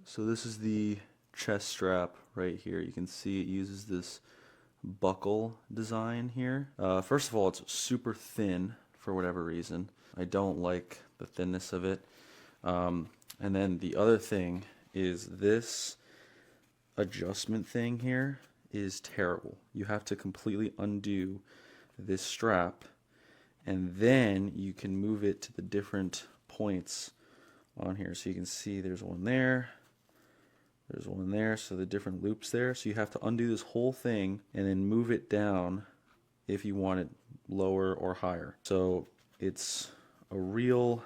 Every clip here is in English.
So this is the chest strap right here. You can see it uses this buckle design here. First of all, it's super thin for whatever reason. I don't like the thinness of it. And then the other thing is this adjustment thing here is terrible. You have to completely undo this strap, and then you can move it to the different points on here. So you can see there's one there, there's one there, so the different loops there. So you have to undo this whole thing and then move it down if you want it lower or higher. So it's a real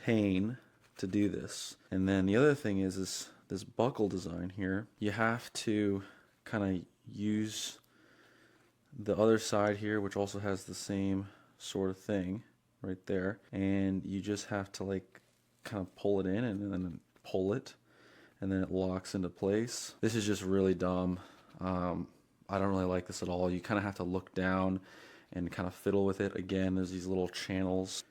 pain to do this. And then the other thing is this buckle design here. You have to kind of use the other side here, which also has the same sort of thing right there, and you just have to like kind of pull it in and then pull it, and then it locks into place. This is just really dumb. I don't really like this at all. You kind of have to look down and kind of fiddle with it. Again, there's these little channels.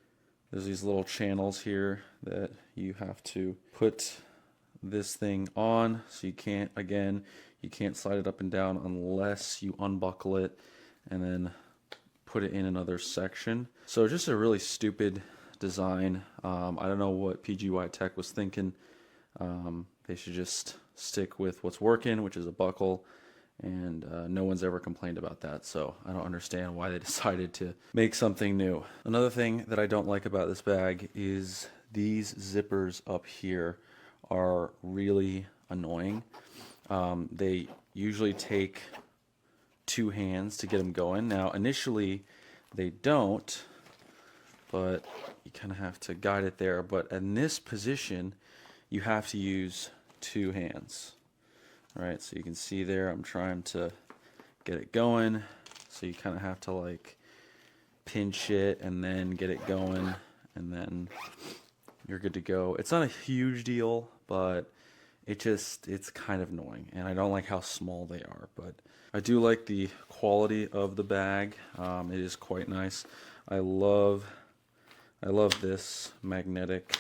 There's these little channels here that you have to put this thing on. So you can't, again, you can't slide it up and down unless you unbuckle it and then put it in another section. So just a really stupid design. I don't know what PGYTECH was thinking. They should just stick with what's working, which is a buckle, and no one's ever complained about that, so I don't understand why they decided to make something new. Another thing that I don't like about this bag is these zippers up here are really annoying. They usually take two hands to get them going. Now initially they don't, but you kind of have to guide it there. But in this position you have to use two hands. Alright, so you can see there I'm trying to get it going, so you kind of have to like pinch it and then get it going, and then you're good to go. It's not a huge deal, but it's kind of annoying, and I don't like how small they are, but I do like the quality of the bag. It is quite nice. I love this magnetic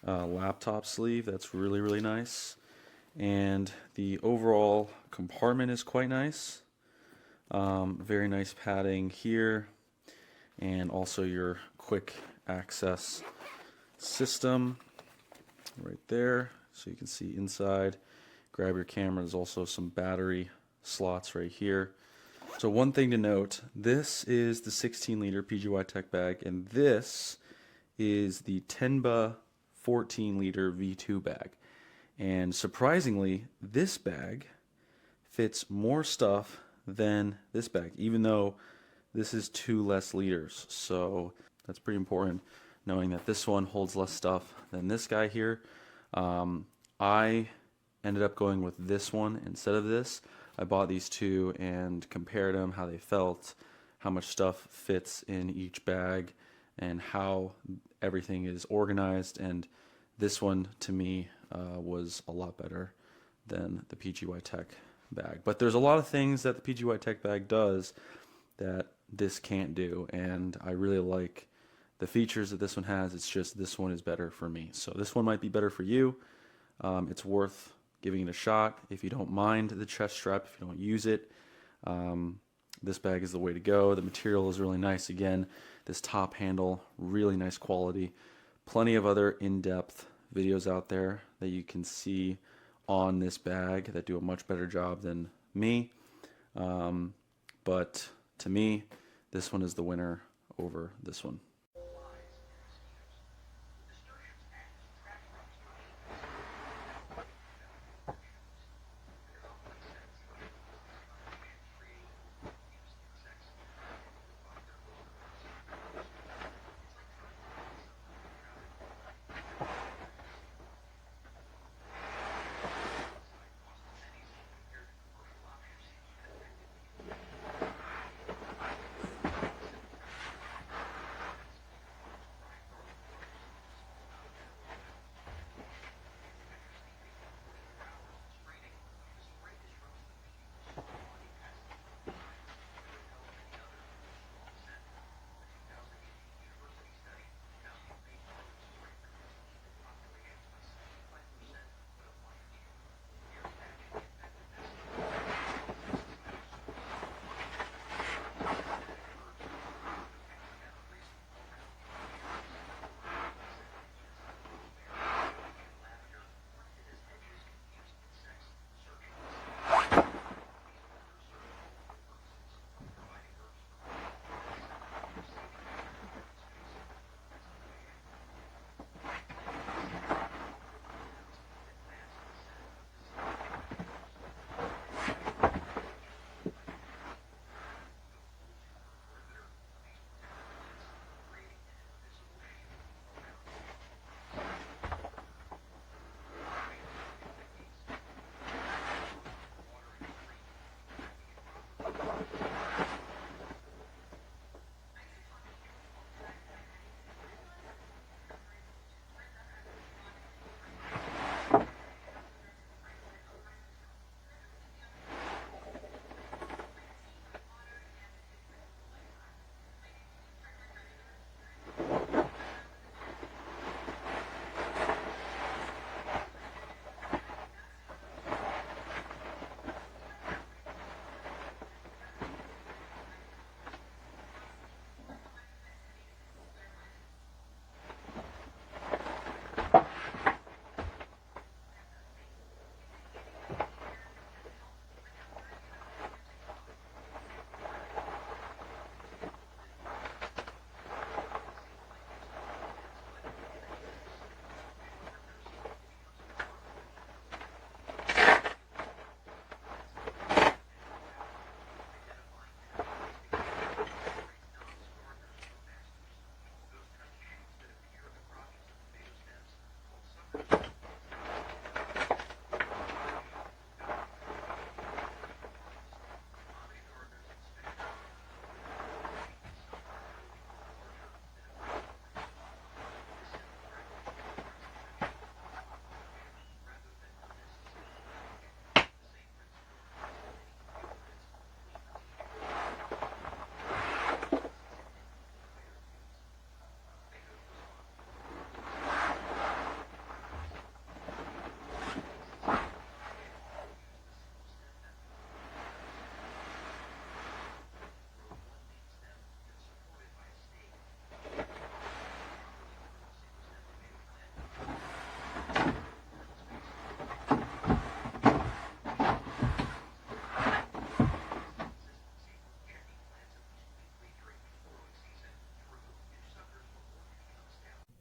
laptop sleeve. That's really nice. And the overall compartment is quite nice. Very nice padding here, and also your quick access system right there, so you can see inside, grab your camera. There's also some battery slots right here. So one thing to note, this is the 16-liter PGYTECH bag, and this is the Tenba 14-liter V2 bag. And surprisingly, this bag fits more stuff than this bag, even though this is 2 less liters. So that's pretty important, knowing that this one holds less stuff than this guy here. I ended up going with this one instead of this. I bought these two and compared them, how they felt, how much stuff fits in each bag, and how everything is organized. And this one, to me, was a lot better than the PGYTECH bag. But there's a lot of things that the PGYTECH bag does that this can't do, and I really like the features that this one has. It's just this one is better for me. So this one might be better for you. It's worth giving it a shot if you don't mind the chest strap, if you don't use it. This bag is the way to go. The material is really nice. Again, this top handle, really nice quality. Plenty of other in-depth videos out there that you can see on this bag that do a much better job than me. But to me, this one is the winner over this one.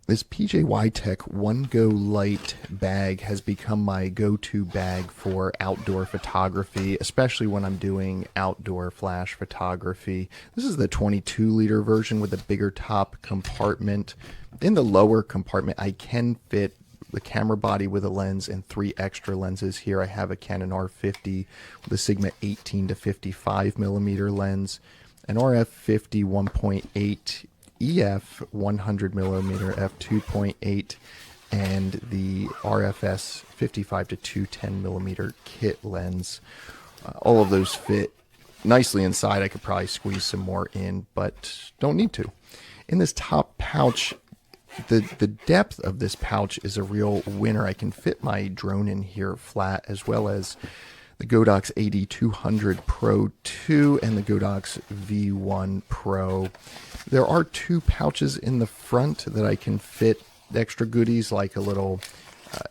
This PGYTECH OneGo Lite bag has become my go-to bag for outdoor photography, especially when I'm doing outdoor flash photography. This is the 22-liter version with a bigger top compartment. In the lower compartment, I can fit the camera body with a lens and 3 extra lenses here. I have a Canon R50 with a Sigma 18 to 55 millimeter lens, an RF50 1.8 EF 100 millimeter f2.8, and the RFS 55 to 210 millimeter kit lens. All of those fit nicely inside. I could probably squeeze some more in, but don't need to. In this top pouch, the depth of this pouch is a real winner. I can fit my drone in here flat, as well as the Godox AD200 Pro 2 and the Godox V1 Pro. There are 2 pouches in the front that I can fit extra goodies, like a little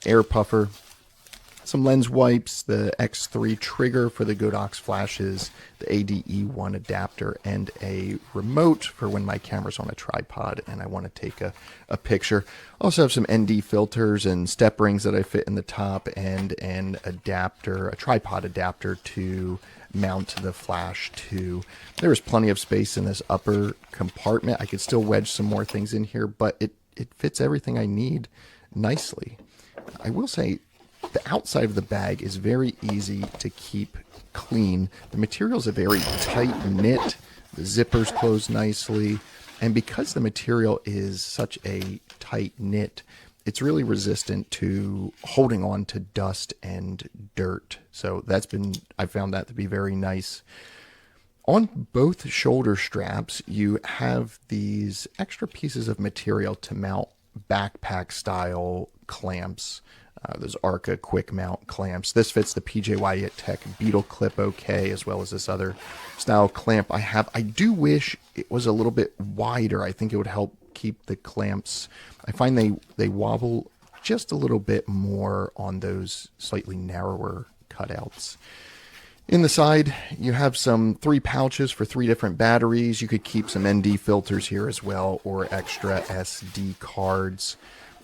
air puffer, some lens wipes, the X3 trigger for the Godox flashes, the ADE1 adapter, and a remote for when my camera's on a tripod and I want to take a picture. Also have some ND filters and step rings that I fit in the top, and an adapter, a tripod adapter to mount the flash to. There is plenty of space in this upper compartment. I could still wedge some more things in here, but it fits everything I need nicely. I will say, the outside of the bag is very easy to keep clean. The material is a very tight knit. The zippers close nicely. And because the material is such a tight knit, it's really resistant to holding on to dust and dirt. So I found that to be very nice. On both shoulder straps, you have these extra pieces of material to mount backpack style clamps. Those Arca quick mount clamps. This fits the PGYTECH Beetle Clip okay, as well as this other style clamp I have. I do wish it was a little bit wider. I think it would help keep the clamps. I find they wobble just a little bit more on those slightly narrower cutouts. In the side, you have some 3 pouches for 3 different batteries. You could keep some ND filters here as well, or extra SD cards.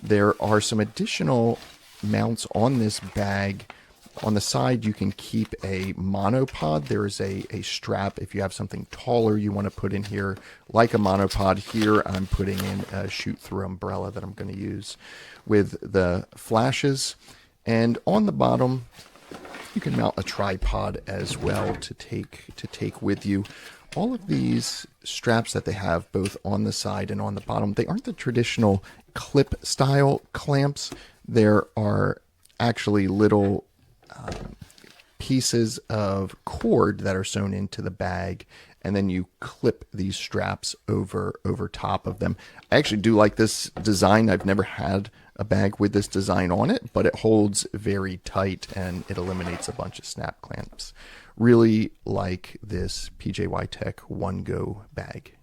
There are some additional mounts on this bag. On the side, you can keep a monopod. There is a strap if you have something taller you want to put in here, like a monopod. Here I'm putting in a shoot-through umbrella that I'm going to use with the flashes. And on the bottom, you can mount a tripod as well to take with you. All of these straps that they have both on the side and on the bottom, they aren't the traditional clip style clamps. There are actually little pieces of cord that are sewn into the bag, and then you clip these straps over top of them. I actually do like this design. I've never had a bag with this design on it, but it holds very tight and it eliminates a bunch of snap clamps. Really like this PGYTECH OneGo bag.